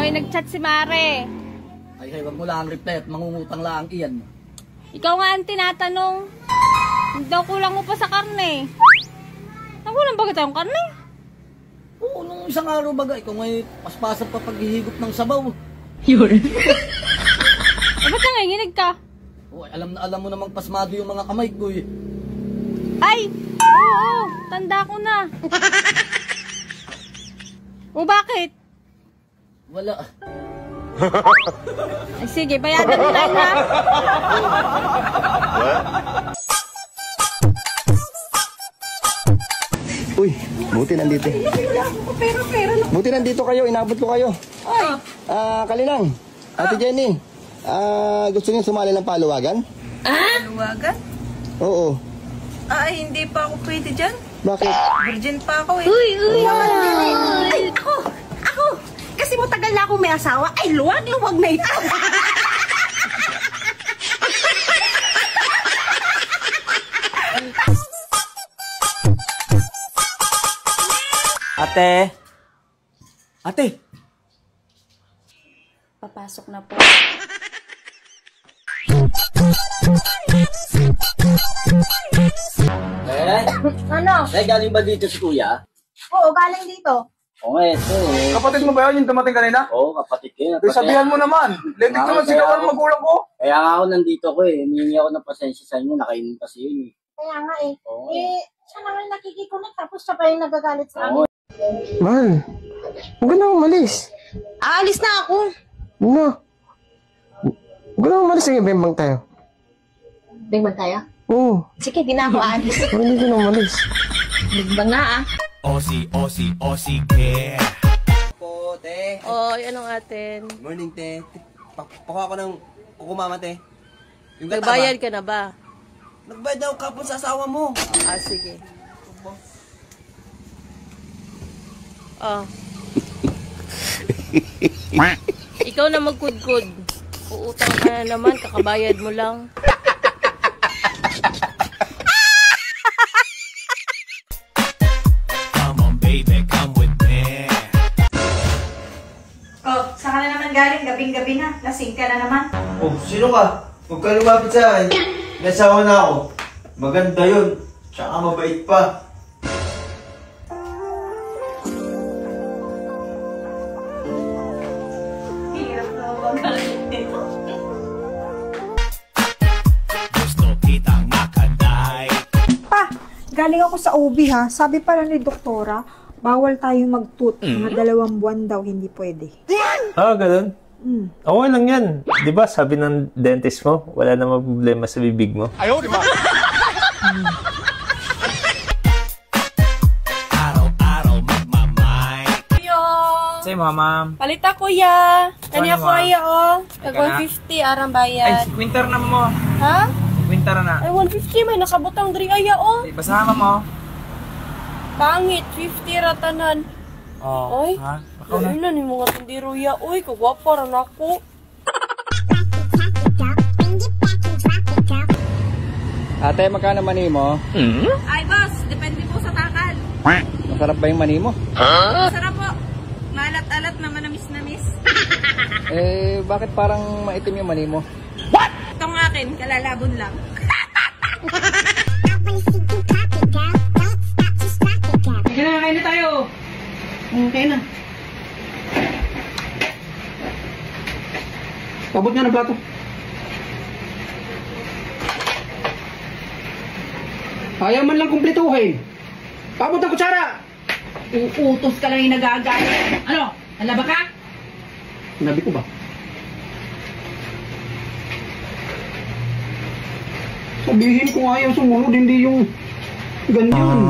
may nag-chat si Mare. Ay, wag mo lang reply at mangungutang lang iyan. Ikaw nga ang tinatanong. Hindi daw kulang mo pa sa karne. Nakulang ba kita yung karne? Oo, nung isang araw baga, ikaw ngay paspasan pa paghihigop ng sabaw. Yun. Ba't nanginginig ka? Oo, alam mo namang pasmado yung mga kamay ko eh. Ay! Oo, tanda ko na. O bakit? Wala. Ay sige, bayadan mo tayo ha. Uy, buti nandito. Buti nandito kayo, inabot ko kayo. Kalinang, Ate Jenny, gusto niyo sumali ng paluwagan? Paluwagan? Oo. Ay, hindi pa ako pwede dyan. Bakit? Virgin pa ako eh. Uy! Ay, ako! Kasi matagal na akong may asawa. Ay, luwag-luwag na ito. Ate! Ate! Papasok na po. Ano? Galing ba dito si Kuya? Oo, galing dito. Oo, ito. Kapatid mo ba yun yung dumating kanina? Oo, kapatid ko yun. Sabihan mo naman. Letik naman sigawan ng magulang ko. Kaya nga ako nandito ko eh. Hiningi ako ng pasensya sa inyo. Nakainom kasi yun eh. Kaya nga eh. Oo. Siya naman nakikikunik tapos siya pa yung nagagalit sa amin. Mahal, huwag ka na umalis. Aalis na ako. No. Huwag ka na umalis. Sige, bembang tayo. Bingbang tayo? Oo. Sige, di na ako aalis. Huwag hindi ka na umalis. Bingbang na ah. Osi, care. Po, te. Oy, anong atin? Morning, te. Pakuha ko ng kukumama, te. Yung Nagbayad ka na ba? Nagbayad daw kapon sa asawa mo. Ah, sige. Oh. Ikaw na magkudkod. Uutang ka na naman, kakabayad mo lang. Come on, baby, come with me. Oh, saan ka na naman galing? Gabing-gabi na. Lasing ka na naman. Oh, sino ka? Huwag ka lumapit sa akin. May asawa na ako. Maganda yun. Tsaka mabait pa. Hirap na magalit nito. Gusto kitang makaday. Pa, galing ako sa OB ha. Sabi pala ni doktora, bawal tayong mag-toot. Mga 2 buwan daw, hindi pwede. Ganun? Okay lang yan. Di ba sabi ng dentist mo, wala namang problema sa bibig mo? Araw-araw magmamay. Say mo, ma'am. Palita kuya. Kanya Ano, kuya oh. Tag Teka na. 150 arang bayad. Winter na mo. Ha? Winter na. Ay 150 may nakabutang diri aya oh. Basahan mo. Pangit 50 ratanan. Oh, Oy. ha? Ay na ni mga tindiro ya. Uy, kagwapa ran ako. Ate, magkano mani mo? Ay, boss. Depende po sa takal. Masarap ba yung mani mo? Sarap po. Malat-alat na manamis-namis. Bakit parang maitim yung mani mo? Itong akin, kalalabon lang. Kain na tayo. Okay na. Pabot nga ng plato. Ayaw man lang kumpletuhin. Pabot ang kutsara. Uutos ka lang yung nagagalit. Ano? Nalaba ka? Nabi ko ba? Sabihin ko ayaw sumunod, hindi yung ganyan.